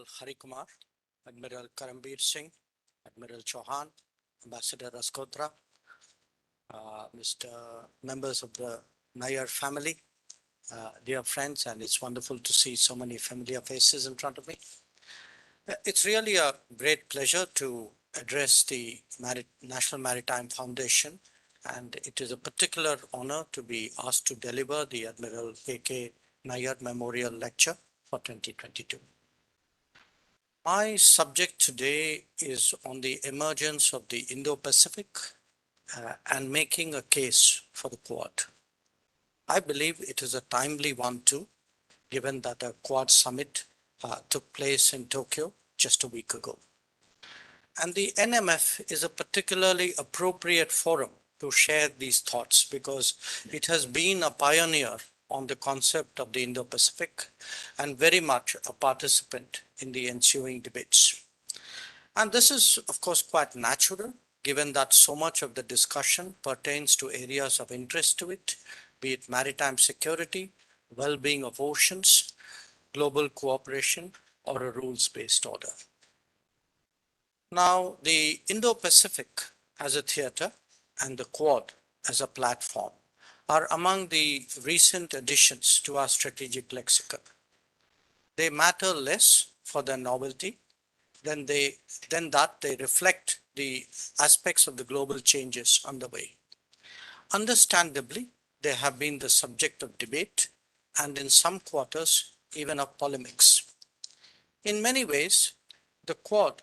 Admiral Hari Kumar, Admiral Karambir Singh, Admiral Chauhan, Ambassador Raskotra, Mr. members of the Nayyar family, dear friends, and it's wonderful to see so many familiar faces in front of me. It's really a great pleasure to address the National Maritime Foundation, and it is a particular honor to be asked to deliver the Admiral K.K. Nayyar Memorial Lecture for 2022. My subject today is on the emergence of the Indo-Pacific and making a case for the Quad. I believe it is a timely one too, given that a Quad summit took place in Tokyo just a week ago. And the NMF is a particularly appropriate forum to share these thoughts because it has been a pioneer on the concept of the Indo-Pacific and very much a participant in the ensuing debates. And this is, of course, quite natural, given that so much of the discussion pertains to areas of interest to it, be it maritime security, well-being of oceans, global cooperation, or a rules-based order. Now, the Indo-Pacific as a theater and the Quad as a platform are among the recent additions to our strategic lexicon. They matter less for their novelty than that they reflect the aspects of the global changes underway. Understandably, they have been the subject of debate and in some quarters, even of polemics. In many ways, the Quad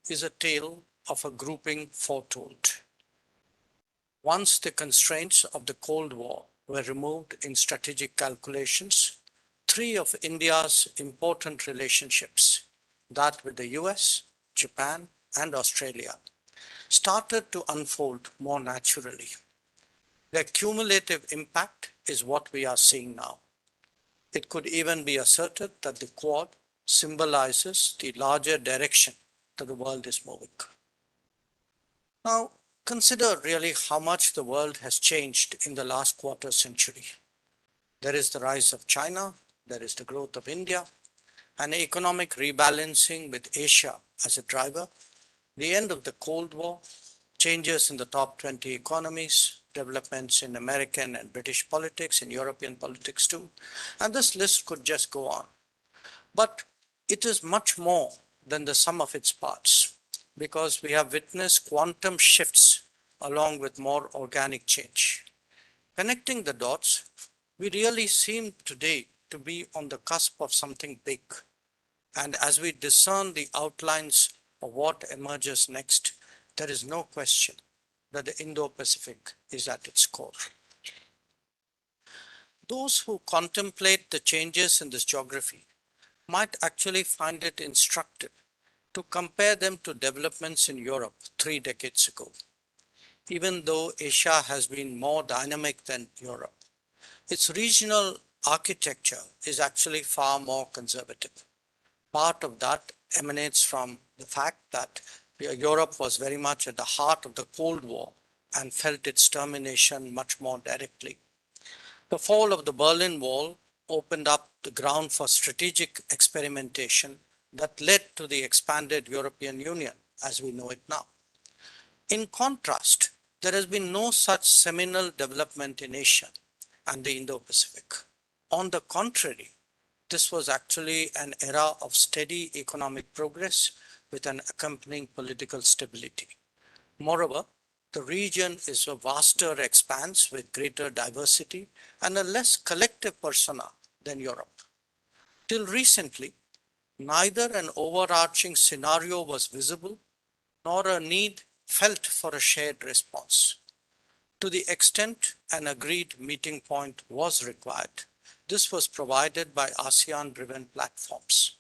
is a tale of a grouping foretold. Once the constraints of the Cold War were removed in strategic calculations, three of India's important relationships, that with the US, Japan, and Australia, started to unfold more naturally. Their cumulative impact is what we are seeing now. It could even be asserted that the Quad symbolizes the larger direction that the world is moving. Now, consider really how much the world has changed in the last quarter century. There is the rise of China, there is the growth of India, an economic rebalancing with Asia as a driver, the end of the Cold War, changes in the top 20 economies, developments in American and British politics, in European politics too, and this list could just go on. But it is much more than the sum of its parts, because we have witnessed quantum shifts along with more organic change. Connecting the dots, we really seem today to be on the cusp of something big. And as we discern the outlines of what emerges next, there is no question that the Indo-Pacific is at its core. Those who contemplate the changes in this geography might actually find it instructive to compare them to developments in Europe 3 decades ago. Even though Asia has been more dynamic than Europe, its regional architecture is actually far more conservative. Part of that emanates from the fact that Europe was very much at the heart of the Cold War and felt its termination much more directly. The fall of the Berlin Wall opened up the ground for strategic experimentation that led to the expanded European Union as we know it now. In contrast, there has been no such seminal development in Asia and the Indo-Pacific. On the contrary, this was actually an era of steady economic progress with an accompanying political stability. Moreover, the region is a vaster expanse with greater diversity and a less collective persona than Europe. Till recently, neither an overarching scenario was visible nor a need felt for a shared response. To the extent an agreed meeting point was required, this was provided by ASEAN-driven platforms.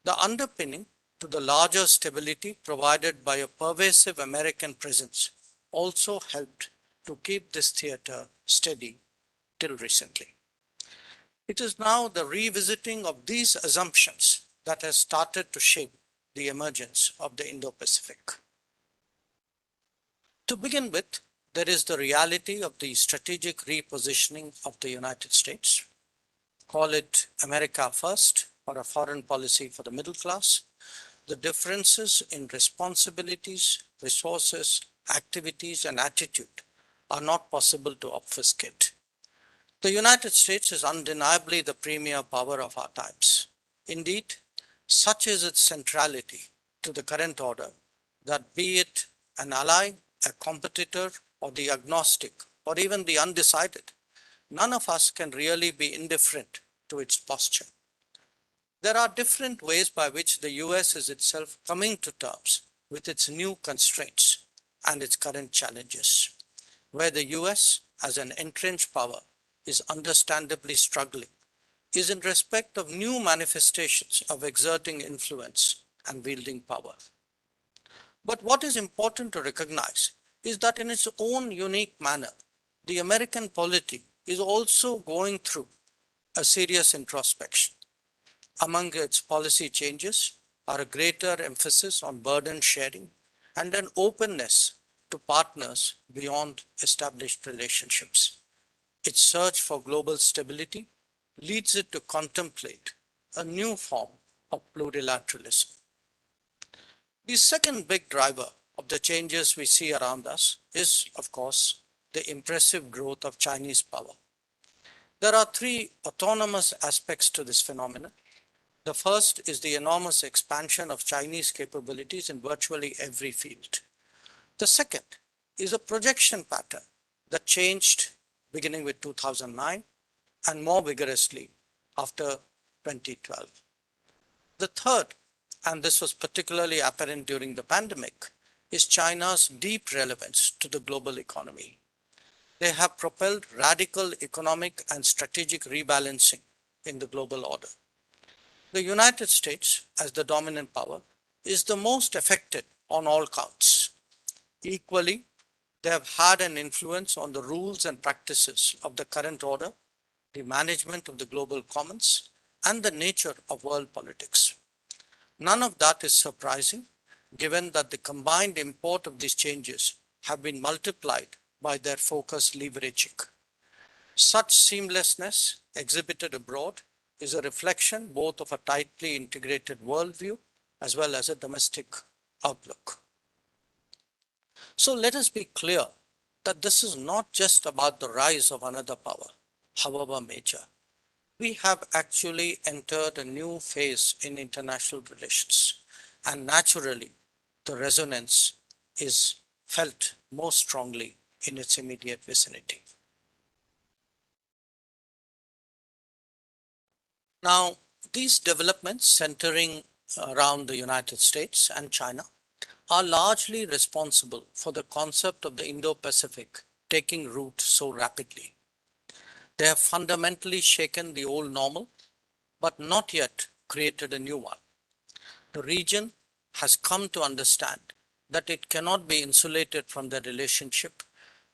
The underpinning to the larger stability provided by a pervasive American presence also helped to keep this theater steady till recently. It is now the revisiting of these assumptions that has started to shape the emergence of the Indo-Pacific. To begin with, there is the reality of the strategic repositioning of the United States. Call it America first, or a foreign policy for the middle class, the differences in responsibilities, resources, activities, and attitude are not possible to obfuscate. The United States is undeniably the premier power of our times. Indeed, such is its centrality to the current order that be it an ally, a competitor, or the agnostic, or even the undecided, none of us can really be indifferent to its posture. There are different ways by which the US is itself coming to terms with its new constraints and its current challenges, where the US, as an entrenched power, is understandably struggling, is in respect of new manifestations of exerting influence and wielding power. But what is important to recognize is that in its own unique manner, the American polity is also going through a serious introspection. Among its policy changes are a greater emphasis on burden sharing and an openness to partners beyond established relationships. Its search for global stability leads it to contemplate a new form of plurilateralism. The second big driver of the changes we see around us is, of course, the impressive growth of Chinese power. There are three autonomous aspects to this phenomenon. The first is the enormous expansion of Chinese capabilities in virtually every field. The second is a projection pattern that changed beginning with 2009 and more vigorously after 2012. The third, and this was particularly apparent during the pandemic, is China's deep relevance to the global economy. They have propelled radical economic and strategic rebalancing in the global order. The United States, as the dominant power, is the most affected on all counts. Equally, they have had an influence on the rules and practices of the current order, the management of the global commons, and the nature of world politics. None of that is surprising, given that the combined import of these changes have been multiplied by their focused leveraging. Such seamlessness exhibited abroad is a reflection both of a tightly integrated worldview as well as a domestic outlook. So let us be clear that this is not just about the rise of another power, however major. We have actually entered a new phase in international relations, and naturally, the resonance is felt most strongly in its immediate vicinity. Now, these developments centering around the United States and China are largely responsible for the concept of the Indo-Pacific taking root so rapidly. They have fundamentally shaken the old normal, but not yet created a new one. The region has come to understand that it cannot be insulated from the relationship,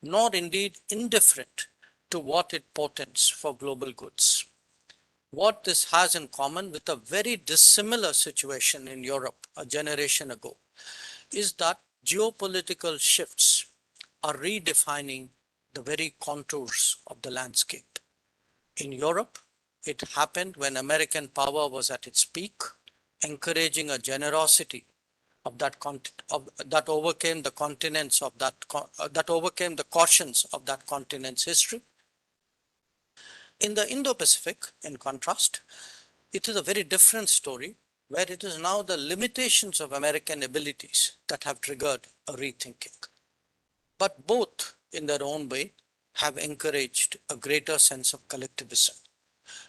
nor indeed indifferent to what it portends for global goods. What this has in common with a very dissimilar situation in Europe a generation ago is that geopolitical shifts are redefining the very contours of the landscape. In Europe, it happened when American power was at its peak, encouraging a generosity of that overcame the continents of that overcame the cautions of that continent's history. In the Indo-Pacific, in contrast, it is a very different story where it is now the limitations of American abilities that have triggered a rethinking. But both, in their own way, have encouraged a greater sense of collectivism.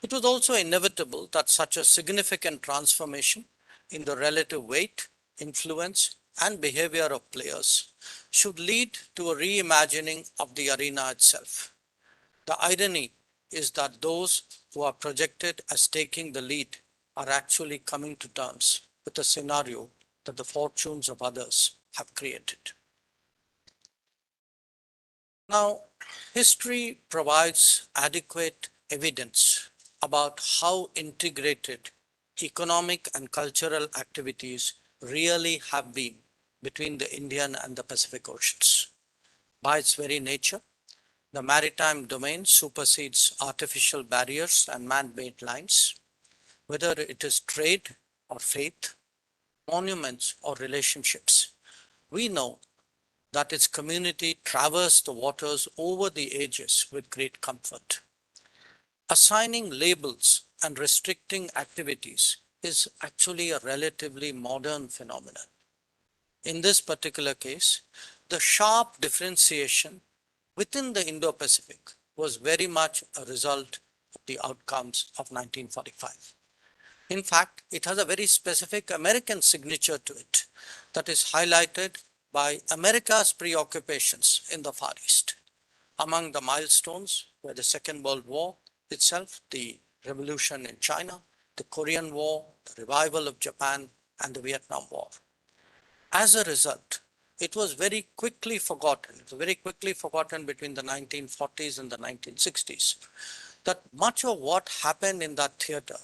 It was also inevitable that such a significant transformation in the relative weight, influence, and behavior of players should lead to a reimagining of the arena itself. The irony is that those who are projected as taking the lead are actually coming to terms with a scenario that the fortunes of others have created. Now, history provides adequate evidence about how integrated economic and cultural activities really have been between the Indian and the Pacific Oceans. By its very nature, the maritime domain supersedes artificial barriers and man-made lines. whether it is trade or faith, monuments or relationships. We know that its community traversed the waters over the ages with great comfort. Assigning labels and restricting activities is actually a relatively modern phenomenon. In this particular case, the sharp differentiation within the Indo-Pacific was very much a result of the outcomes of 1945. In fact, it has a very specific American signature to it that is highlighted by America's preoccupations in the Far East. Among the milestones were the Second World War itself, the revolution in China, the Korean War, the revival of Japan, and the Vietnam War. As a result, it was very quickly forgotten. It was very quickly forgotten between the 1940s and the 1960s that much of what happened in that theater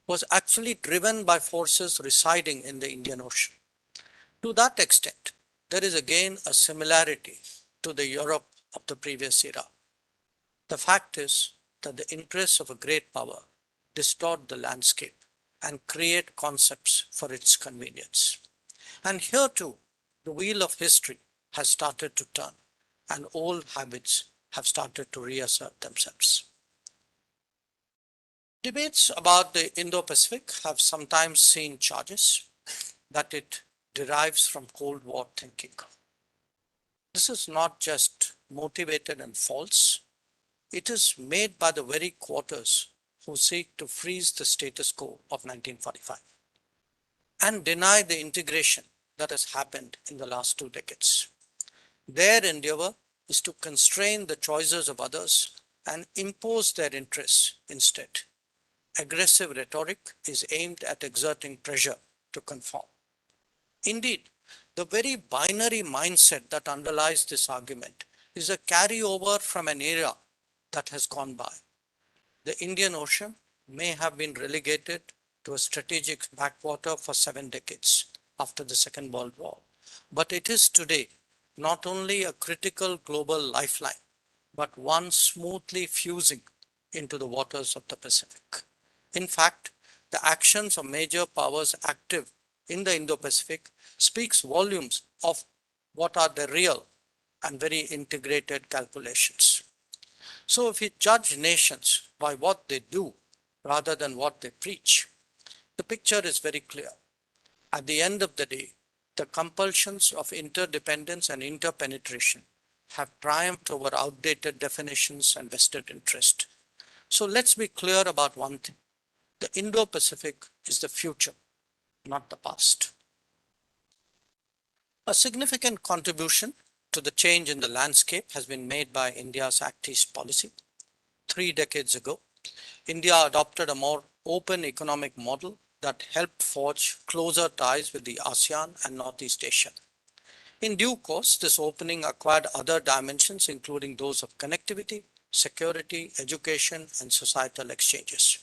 was actually driven by forces residing in the Indian Ocean. To that extent, there is again a similarity to the Europe of the previous era. The fact is that the interests of a great power distort the landscape and create concepts for its convenience. And here too, the wheel of history has started to turn and old habits have started to reassert themselves. Debates about the Indo-Pacific have sometimes seen charges that it derives from Cold War thinking. This is not just motivated and false. It is made by the very quarters who seek to freeze the status quo of 1945 and deny the integration that has happened in the last 2 decades. Their endeavor is to constrain the choices of others and impose their interests instead. Aggressive rhetoric is aimed at exerting pressure to conform. Indeed, the very binary mindset that underlies this argument is a carryover from an era that has gone by. The Indian Ocean may have been relegated to a strategic backwater for 7 decades after the Second World War, but it is today not only a critical global lifeline, but one smoothly fusing into the waters of the Pacific. In fact, the actions of major powers active in the Indo-Pacific speaks volumes of what are the real and very integrated calculations. So if we judge nations by what they do rather than what they preach, the picture is very clear. At the end of the day, the compulsions of interdependence and interpenetration have triumphed over outdated definitions and vested interest. So let's be clear about one thing. The Indo-Pacific is the future, not the past. A significant contribution to the change in the landscape has been made by India's Act East policy. 3 decades ago, India adopted a more open economic model that helped forge closer ties with the ASEAN and Northeast Asia. In due course, this opening acquired other dimensions, including those of connectivity, security, education, and societal exchanges.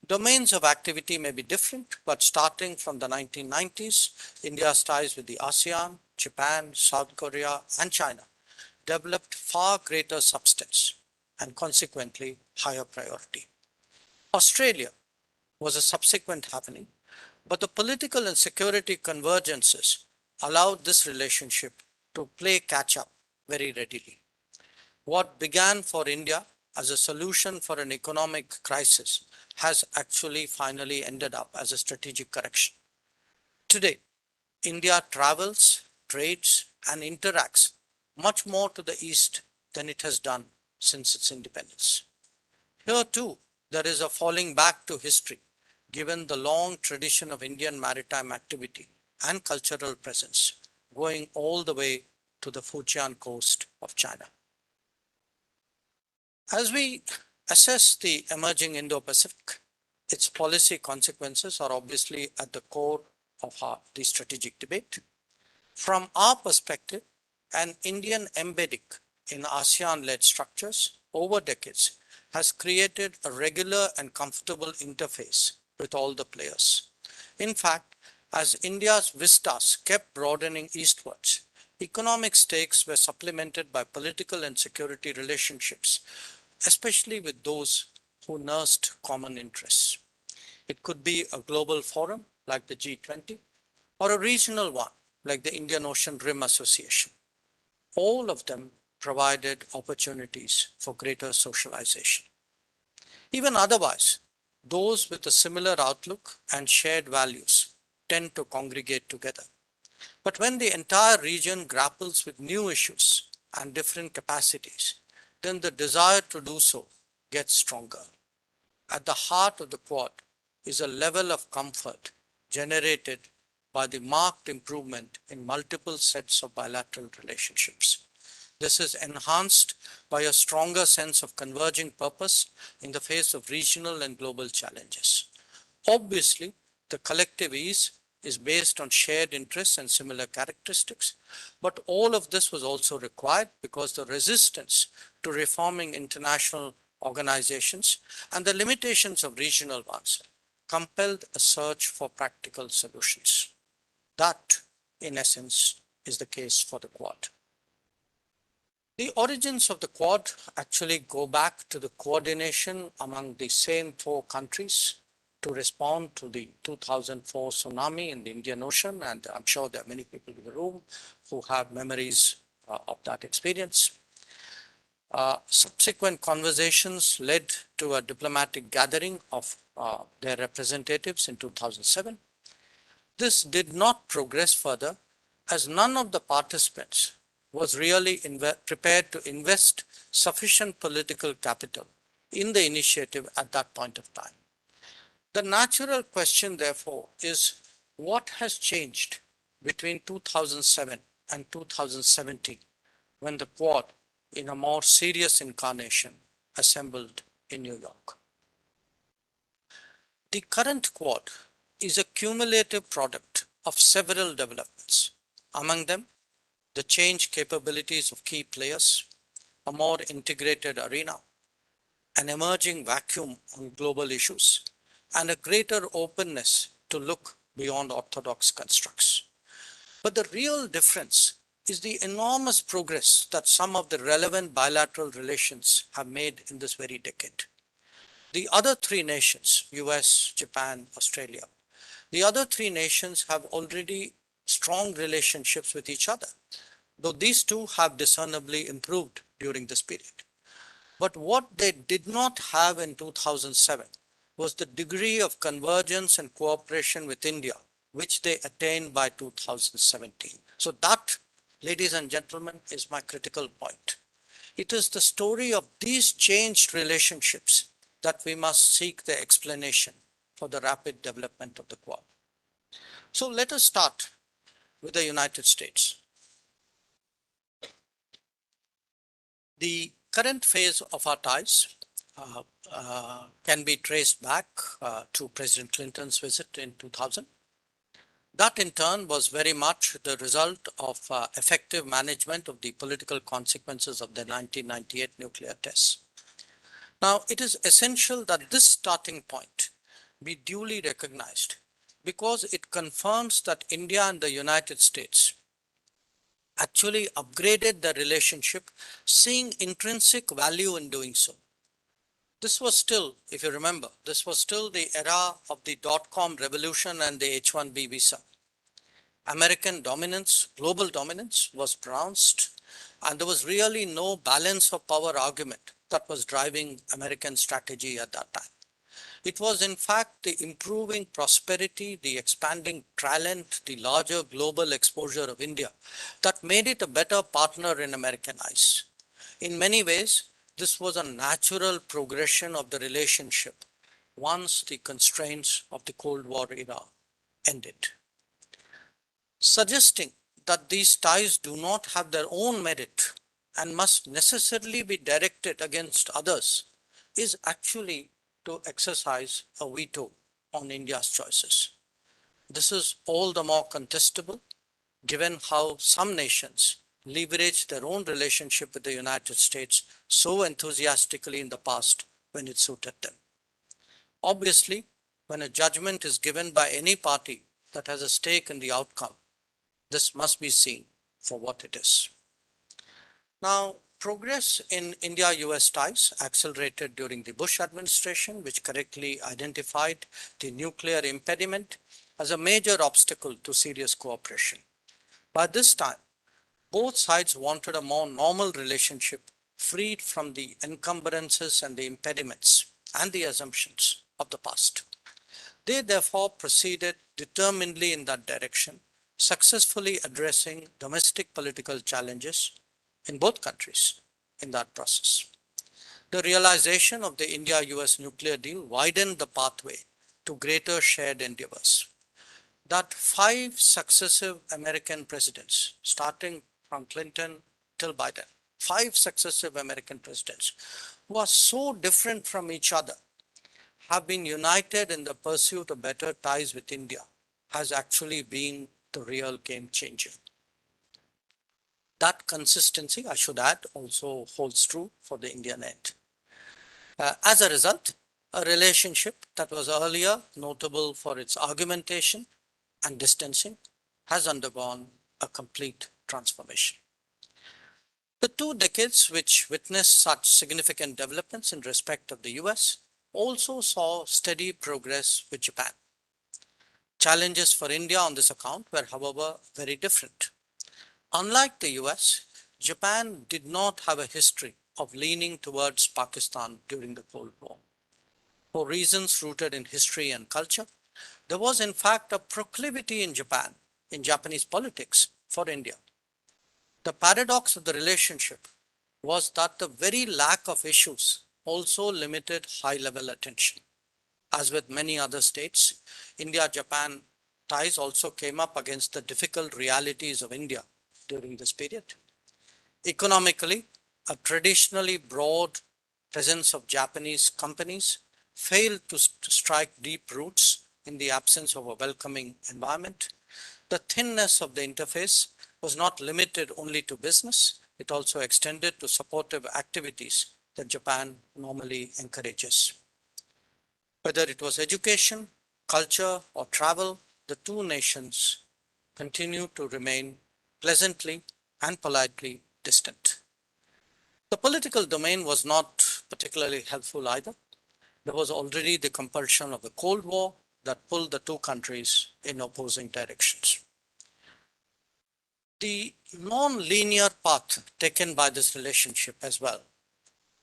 Domains of activity may be different, but starting from the 1990s, India's ties with the ASEAN, Japan, South Korea, and China developed far greater substance and consequently higher priority. Australia was a subsequent happening, but the political and security convergences allowed this relationship to play catch up very readily. What began for India as a solution for an economic crisis has actually finally ended up as a strategic correction. Today, India travels, trades, and interacts much more to the east than it has done since its independence. Here too, there is a falling back to history, given the long tradition of Indian maritime activity and cultural presence, going all the way to the Fujian coast of China. As we assess the emerging Indo-Pacific, its policy consequences are obviously at the core of the strategic debate. From our perspective, an Indian embedding in ASEAN-led structures over decades has created a regular and comfortable interface with all the players. In fact, as India's vistas kept broadening eastwards, economic stakes were supplemented by political and security relationships, especially with those who nursed common interests. It could be a global forum like the G20 or a regional one like the Indian Ocean Rim Association. All of them provided opportunities for greater socialization. Even otherwise, those with a similar outlook and shared values tend to congregate together. But when the entire region grapples with new issues and different capacities, then the desire to do so gets stronger. At the heart of the Quad is a level of comfort generated by the marked improvement in multiple sets of bilateral relationships. This is enhanced by a stronger sense of converging purpose in the face of regional and global challenges. Obviously, the collective ease is based on shared interests and similar characteristics, but all of this was also required because the resistance to reforming international organizations and the limitations of regional ones compelled a search for practical solutions. That, in essence, is the case for the Quad. The origins of the Quad actually go back to the coordination among the same four countries to respond to the 2004 tsunami in the Indian Ocean, and I'm sure there are many people in the room who have memories of that experience. Subsequent conversations led to a diplomatic gathering of their representatives in 2007. This did not progress further as none of the participants was really prepared to invest sufficient political capital in the initiative at that point of time. The natural question, therefore, is what has changed between 2007 and 2017 when the Quad, in a more serious incarnation, assembled in New York? The current Quad is a cumulative product of several developments. Among them, the change capabilities of key players, a more integrated arena, an emerging vacuum on global issues, and a greater openness to look beyond orthodox constructs. But the real difference is the enormous progress that some of the relevant bilateral relations have made in this very decade. The other three nations, US, Japan, Australia, the other three nations have already strong relationships with each other, though these two have discernibly improved during this period. But what they did not have in 2007 was the degree of convergence and cooperation with India, which they attained by 2017. So that, ladies and gentlemen, is my critical point. It is the story of these changed relationships that we must seek the explanation for the rapid development of the Quad. So let us start with the United States. The current phase of our ties can be traced back to President Clinton's visit in 2000. That in turn was very much the result of effective management of the political consequences of the 1998 nuclear tests. Now, it is essential that this starting point be duly recognized because it confirms that India and the United States actually upgraded the relationship, seeing intrinsic value in doing so. This was still, if you remember, this was still the era of the dot-com revolution and the H-1B visa. American dominance, global dominance was pronounced, and there was really no balance of power argument that was driving American strategy at that time. It was in fact the improving prosperity, the expanding talent, the larger global exposure of India that made it a better partner in American eyes. In many ways, this was a natural progression of the relationship once the constraints of the Cold War era ended. Suggesting that these ties do not have their own merit and must necessarily be directed against others is actually to exercise a veto on India's choices. This is all the more contestable given how some nations leveraged their own relationship with the United States so enthusiastically in the past when it suited them. Obviously, when a judgment is given by any party that has a stake in the outcome, this must be seen for what it is. Now, Progress in India-US ties accelerated during the Bush administration, which correctly identified the nuclear impediment as a major obstacle to serious cooperation. By this time, both sides wanted a more normal relationship, freed from the encumbrances and the impediments and the assumptions of the past. They therefore proceeded determinedly in that direction, successfully addressing domestic political challenges in both countries in that process. The realization of the India-US nuclear deal widened the pathway to greater shared endeavors. That 5 successive American presidents, starting from Clinton till Biden, 5 successive American presidents who are so different from each other have been united in the pursuit of better ties with India has actually been the real game changer. That consistency, I should add, also holds true for the Indian end. As a result, a relationship that was earlier notable for its argumentation and distancing has undergone a complete transformation. The 2 decades which witnessed such significant developments in respect of the US also saw steady progress with Japan. Challenges for India on this account were, however, very different. Unlike the US, Japan did not have a history of leaning towards Pakistan during the Cold War. For reasons rooted in history and culture, there was in fact a proclivity in Japan, in Japanese politics, for India. The paradox of the relationship was that the very lack of issues also limited high-level attention. As with many other states, India-Japan ties also came up against the difficult realities of India during this period. Economically, a traditionally broad presence of Japanese companies failed to strike deep roots in the absence of a welcoming environment. The thinness of the interface was not limited only to business, it also extended to supportive activities that Japan normally encourages. Whether it was education, culture, or travel, the two nations continued to remain pleasantly and politely distant. The political domain was not particularly helpful either. There was already the compulsion of the Cold War that pulled the two countries in opposing directions. The non-linear path taken by this relationship as well,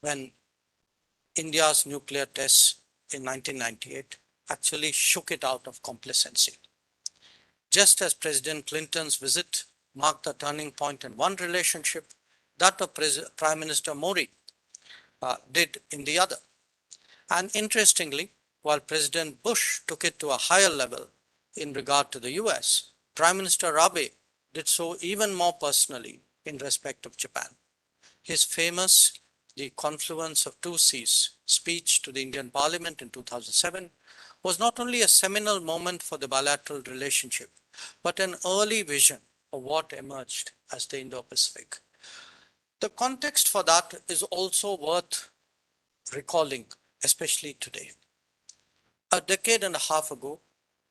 when India's nuclear tests in 1998 actually shook it out of complacency. Just as President Clinton's visit marked the turning point in one relationship, that of Prime Minister Modi did in the other. And interestingly, while President Bush took it to a higher level in regard to the US, Prime Minister Abe did so even more personally in respect of Japan. His famous "The Confluence of Two Seas" speech to the Indian Parliament in 2007 was not only a seminal moment for the bilateral relationship, but an early vision of what emerged as the Indo-Pacific. The context for that is also worth recalling, especially today. A decade and a half ago,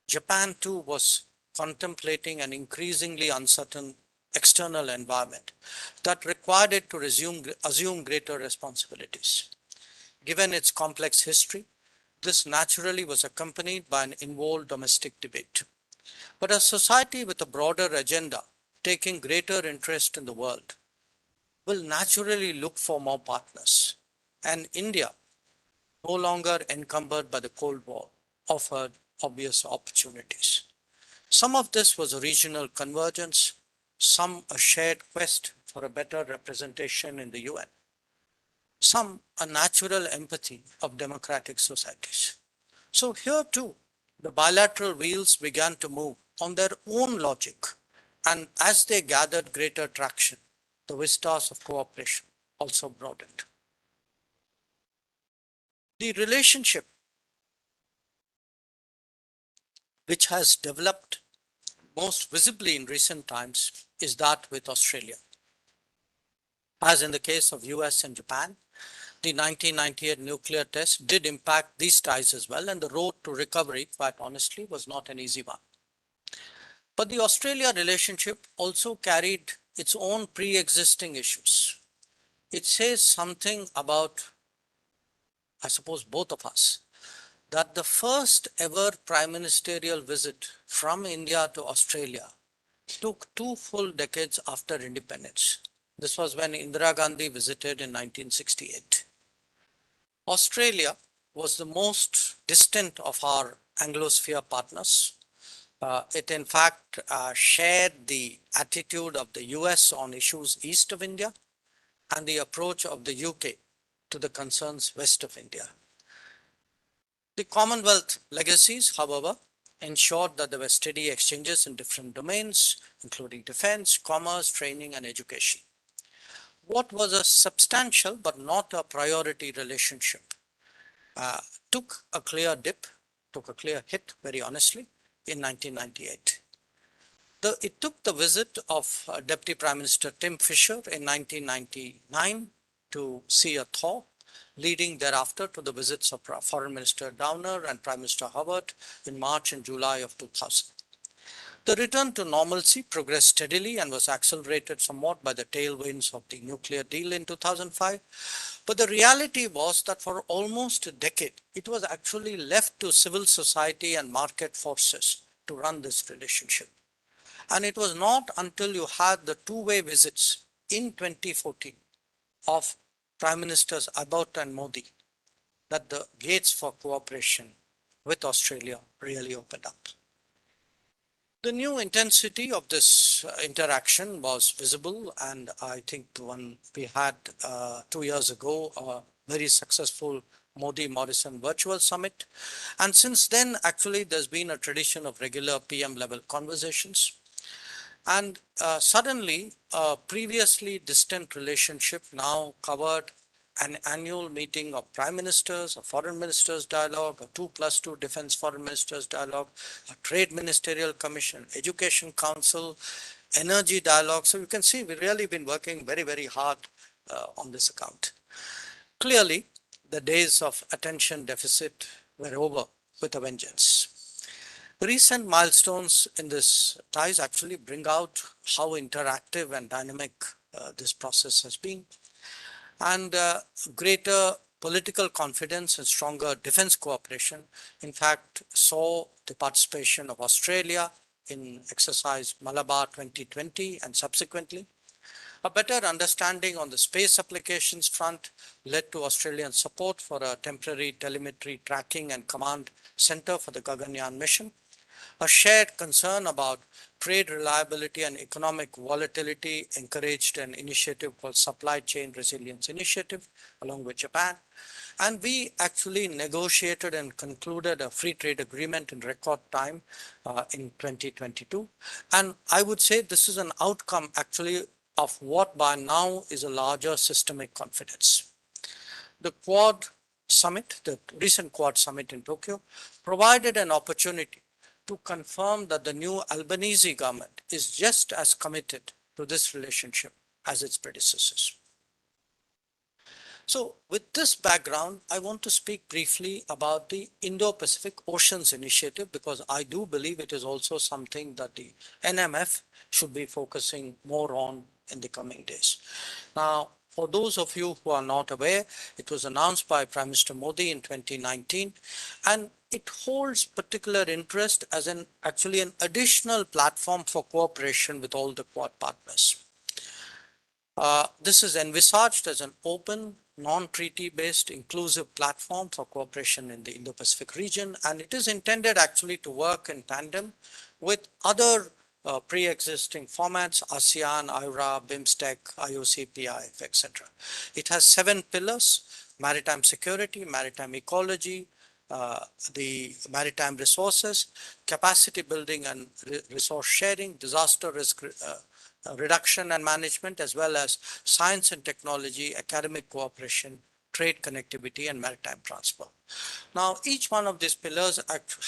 Japan too was contemplating an increasingly uncertain external environment that required it to assume greater responsibilities. Given its complex history, this naturally was accompanied by an involved domestic debate. But a society with a broader agenda, taking greater interest in the world, will naturally look for more partners. And India, no longer encumbered by the Cold War, offered obvious opportunities. Some of this was regional convergence, some a shared quest for a better representation in the UN, some a natural empathy of democratic societies. So here too, the bilateral wheels began to move on their own logic, and as they gathered greater traction, the vistas of cooperation also broadened. The relationship which has developed most visibly in recent times is that with Australia. As in the case of US and Japan, the 1998 nuclear test did impact these ties as well, and the road to recovery, quite honestly, was not an easy one. But the Australia relationship also carried its own pre-existing issues. it says something about, I suppose, both of us, that the first ever prime ministerial visit from India to Australia took 2 full decades after independence. This was when Indira Gandhi visited in 1968. Australia was the most distant of our Anglosphere partners. It in fact shared the attitude of the US on issues east of India and the approach of the UK to the concerns west of India. The Commonwealth legacies, however, ensured that there were steady exchanges in different domains, including defense, commerce, training, and education. What was a substantial but not a priority relationship uh, took a clear dip, took a clear hit, very honestly, in 1998. It took the visit of Deputy Prime Minister Tim Fisher in 1999 to see a thaw, leading thereafter to the visits of Foreign Minister Downer and Prime Minister Howard in March and July of 2000. The return to normalcy progressed steadily and was accelerated somewhat by the tailwinds of the nuclear deal in 2005. But the reality was that for almost a decade, it was actually left to civil society and market forces to run this relationship. And it was not until you had the two-way visits in 2014 of Prime Ministers Abbott and Modi that the gates for cooperation with Australia really opened up. The new intensity of this interaction was visible, and I think the one we had 2 years ago, a very successful Modi-Morrison virtual summit. And since then, actually, there's been a tradition of regular PM level conversations. And suddenly, a previously distant relationship now covered an annual meeting of prime ministers, a foreign ministers dialogue, a 2+2 defense foreign ministers dialogue, a trade ministerial commission, education council, energy dialogue. So you can see we've really been working very, very hard on this account. Clearly, the days of attention deficit were over with a vengeance. Recent milestones in this ties actually bring out how interactive and dynamic this process has been. And greater political confidence and stronger defense cooperation, in fact, saw the participation of Australia in exercise Malabar 2020 and subsequently. A better understanding on the space applications front led to Australian support for a temporary telemetry tracking and command center for the Gaganyaan mission. A shared concern about trade reliability and economic volatility encouraged an initiative called Supply Chain Resilience Initiative along with Japan. And we actually negotiated and concluded a free trade agreement in record time in 2022. And I would say this is an outcome actually of what by now is a larger systemic confidence. The Quad Summit, the recent Quad Summit in Tokyo, provided an opportunity to confirm that the new Albanese government is just as committed to this relationship as its predecessors. So with this background, I want to speak briefly about the Indo-Pacific Oceans Initiative because I do believe it is also something that the NMF should be focusing more on in the coming days. Now, for those of you who are not aware, it was announced by Prime Minister Modi in 2019, and it holds particular interest as actually an additional platform for cooperation with all the Quad partners. This is envisaged as an open, non-treaty based inclusive platform for cooperation in the Indo-Pacific region, and it is intended actually to work in tandem with other pre-existing formats, ASEAN, IRA, BIMSTEC, IOC, PIF, etc. It has 7 pillars: maritime security, maritime ecology, the maritime resources, capacity building and resource sharing, disaster risk reduction and management, as well as science and technology, academic cooperation, trade connectivity, and maritime transport. Now, each one of these pillars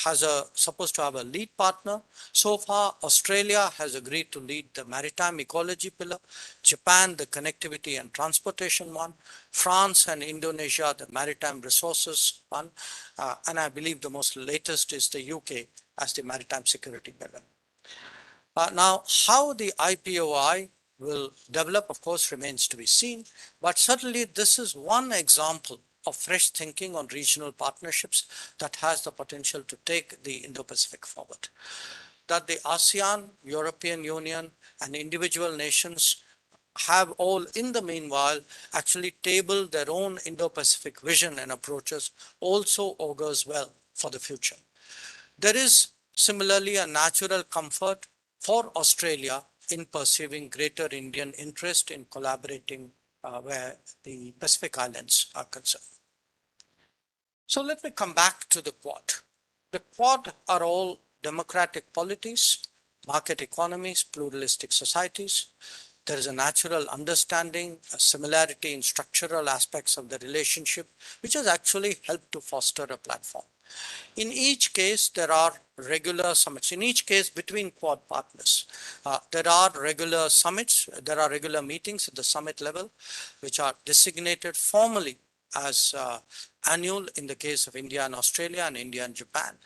has supposed to have a lead partner. So far, Australia has agreed to lead the maritime ecology pillar, Japan, the connectivity and transportation one, France and Indonesia, the maritime resources one, and I believe the most latest is the UK as the maritime security pillar. Now, how the IPOI will develop, of course, remains to be seen. But certainly this is one example of fresh thinking on regional partnerships that has the potential to take the Indo-Pacific forward. That the ASEAN, European Union, and individual nations have all, in the meanwhile, actually tabled their own Indo-Pacific vision and approaches also augurs well for the future. There is similarly a natural comfort for Australia in perceiving greater Indian interest in collaborating where the Pacific Islands are concerned. So let me come back to the Quad. The Quad are all democratic polities, market economies, pluralistic societies. There is a natural understanding, a similarity in structural aspects of the relationship, which has actually helped to foster a platform. In each case, there are regular summits. In each case, between Quad partners, there are regular summits, there are regular meetings at the summit level, which are designated formally as annual in the case of India and Australia and India and Japan.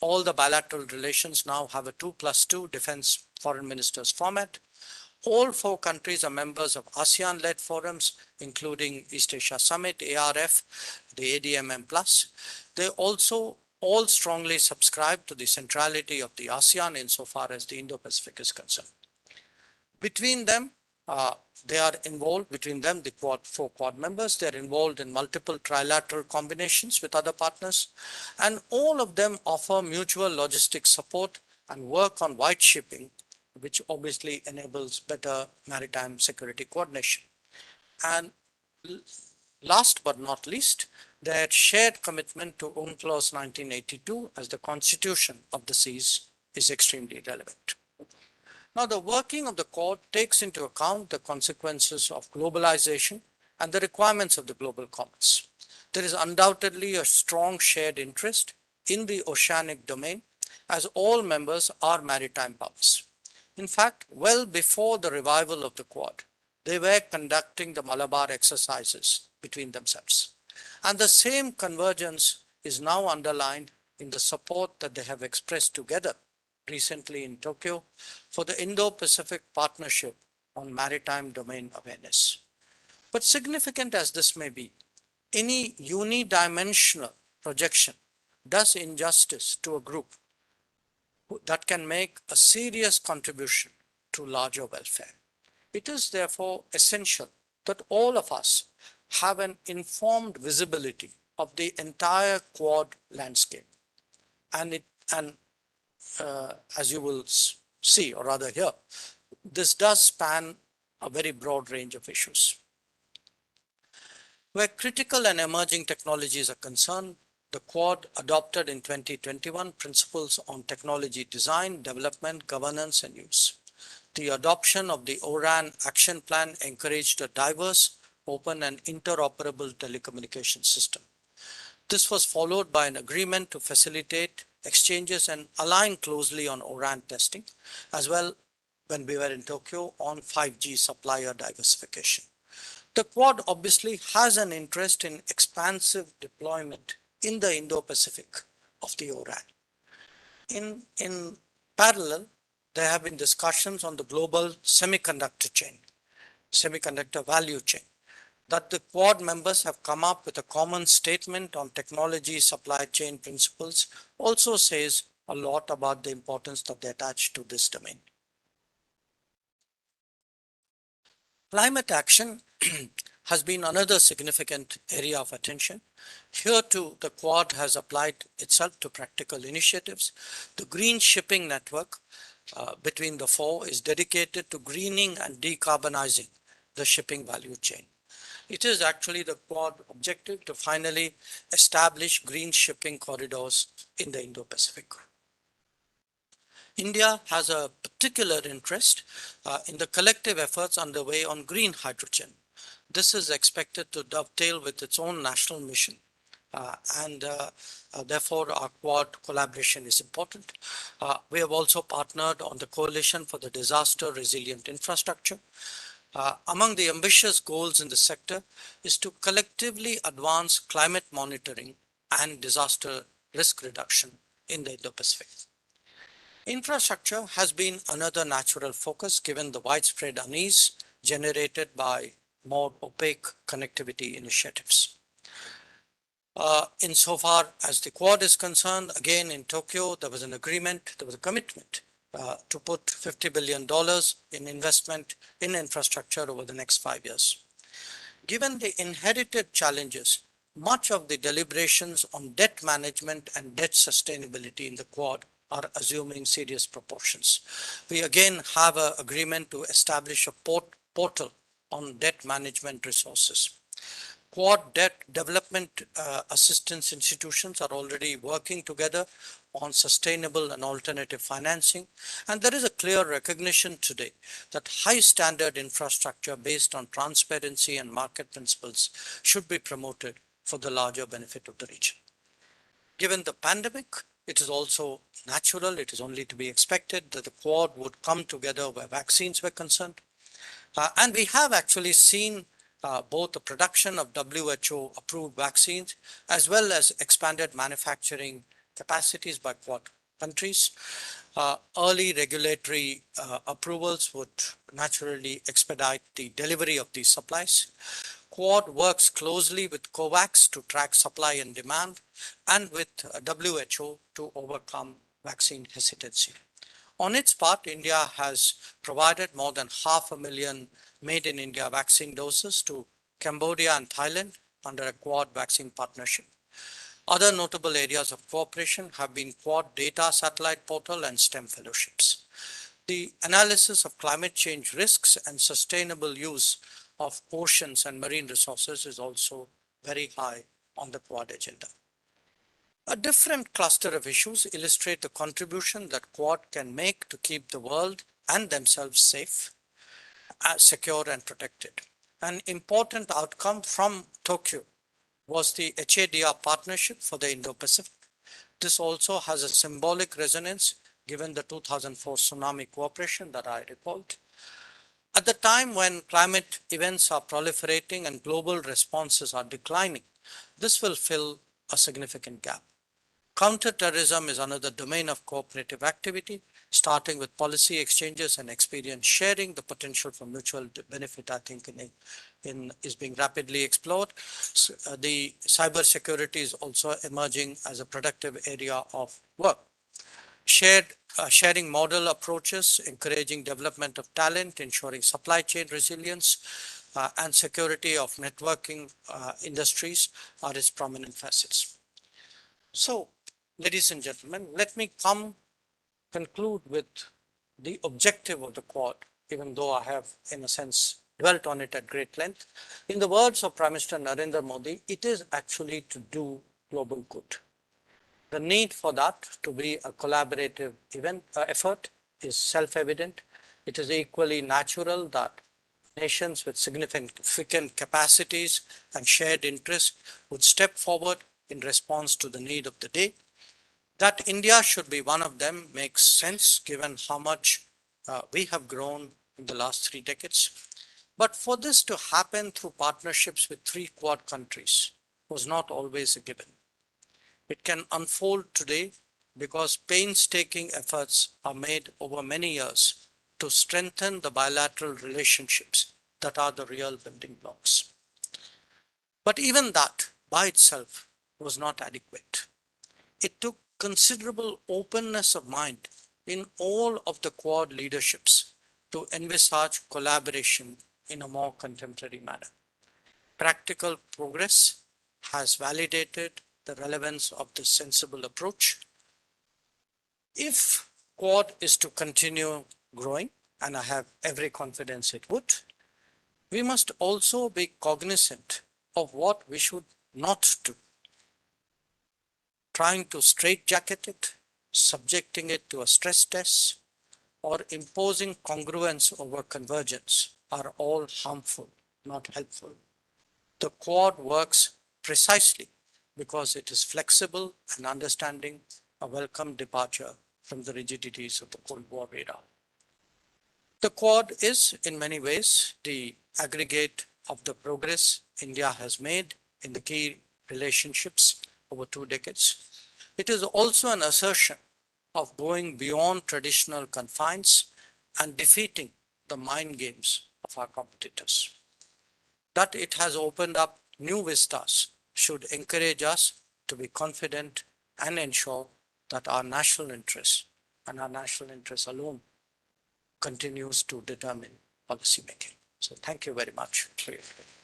All the bilateral relations now have a 2+2 defense foreign ministers format. All 4 countries are members of ASEAN-led forums, including East Asia Summit, ARF, the ADMM+. They also all strongly subscribe to the centrality of the ASEAN insofar as the Indo-Pacific is concerned. Between them, they are involved, between them, the 4 Quad members, they're involved in multiple trilateral combinations with other partners, and all of them offer mutual logistic support and work on white shipping, which obviously enables better maritime security coordination. And last but not least, their shared commitment to UNCLOS 1982 as the constitution of the seas is extremely relevant. Now, the working of the Quad takes into account the consequences of globalization and the requirements of the global commons. There is undoubtedly a strong shared interest in the oceanic domain, as all members are maritime powers. In fact, well before the revival of the Quad, they were conducting the Malabar exercises between themselves. And the same convergence is now underlined in the support that they have expressed together recently in Tokyo for the Indo-Pacific Partnership on Maritime Domain Awareness. But significant as this may be, any unidimensional projection does injustice to a group that can make a serious contribution to larger welfare. It is therefore essential that all of us have an informed visibility of the entire Quad landscape. And as you will see, or rather hear, this does span a very broad range of issues. Where critical and emerging technologies are concerned, the Quad adopted in 2021 principles on technology design, development, governance, and use. The adoption of the ORAN action plan encouraged a diverse, open, and interoperable telecommunication system. This was followed by an agreement to facilitate exchanges and align closely on ORAN testing, as well when we were in Tokyo on 5G supplier diversification. The Quad obviously has an interest in expansive deployment in the Indo-Pacific of the ORAN. In parallel, there have been discussions on the global semiconductor chain, semiconductor value chain, that the Quad members have come up with a common statement on technology supply chain principles also says a lot about the importance that they attach to this domain. Climate action has been another significant area of attention. Here too, the Quad has applied itself to practical initiatives. The green shipping network between the 4 is dedicated to greening and decarbonizing the shipping value chain. It is actually the Quad objective to finally establish green shipping corridors in the Indo-Pacific. India has a particular interest in the collective efforts underway on green hydrogen. This is expected to dovetail with its own national mission. Therefore, our Quad collaboration is important. We have also partnered on the Coalition for the Disaster Resilient Infrastructure. Among the ambitious goals in the sector is to collectively advance climate monitoring and disaster risk reduction in the Indo-Pacific. Infrastructure has been another natural focus given the widespread unease generated by more opaque connectivity initiatives. Insofar as the Quad is concerned, again in Tokyo, there was an agreement, there was a commitment to put $50 billion in investment in infrastructure over the next 5 years. Given the inherited challenges, much of the deliberations on debt management and debt sustainability in the Quad are assuming serious proportions. We again have an agreement to establish a portal on debt management resources. Quad debt development assistance institutions are already working together on sustainable and alternative financing. And there is a clear recognition today that high standard infrastructure based on transparency and market principles should be promoted for the larger benefit of the region. Given the pandemic, it is also natural, it is only to be expected that the Quad would come together where vaccines were concerned. And we have actually seen both the production of WHO approved vaccines as well as expanded manufacturing capacities by Quad countries. Early regulatory approvals would naturally expedite the delivery of these supplies. Quad works closely with COVAX to track supply and demand and with WHO to overcome vaccine hesitancy. On its part, India has provided more than 500,000 made in India vaccine doses to Cambodia and Thailand under a Quad vaccine partnership. Other notable areas of cooperation have been Quad data satellite portal and STEM fellowships. The analysis of climate change risks and sustainable use of oceans and marine resources is also very high on the Quad agenda. A different cluster of issues illustrate the contribution that Quad can make to keep the world and themselves safe, secure and protected. An important outcome from Tokyo was the HADR partnership for the Indo-Pacific. This also has a symbolic resonance given the 2004 tsunami cooperation that I recalled. At the time when climate events are proliferating and global responses are declining, this will fill a significant gap. Counterterrorism is another domain of cooperative activity, starting with policy exchanges and experience sharing. The potential for mutual benefit, I think, is being rapidly explored. The cybersecurity is also emerging as a productive area of work. Sharing model approaches, encouraging development of talent, ensuring supply chain resilience, and security of networking industries are its prominent facets. So, ladies and gentlemen, let me conclude with the objective of the Quad, even though I have, in a sense, dwelt on it at great length. In the words of Prime Minister Narendra Modi, it is actually to do global good. The need for that to be a collaborative effort is self-evident. It is equally natural that nations with significant capacities and shared interests would step forward in response to the need of the day. That India should be one of them makes sense given how much we have grown in the last 3 decades. But for this to happen through partnerships with 3 Quad countries was not always a given. It can unfold today because painstaking efforts are made over many years to strengthen the bilateral relationships that are the real building blocks. But even that by itself was not adequate. It took considerable openness of mind in all of the Quad leaderships to envisage collaboration in a more contemporary manner. Practical progress has validated the relevance of this sensible approach. If Quad is to continue growing, and I have every confidence it would, we must also be cognizant of what we should not do. Trying to straitjacket it, subjecting it to a stress test, or imposing congruence over convergence are all harmful, not helpful. The Quad works precisely because it is flexible and understanding, a welcome departure from the rigidities of the Cold War era. The Quad is, in many ways, the aggregate of the progress India has made in the key relationships over 2 decades. It is also an assertion of going beyond traditional confines and defeating the mind games of our competitors. That it has opened up new vistas should encourage us to be confident and ensure that our national interests and our national interests alone continues to determine policy making. So thank you very much for your attention.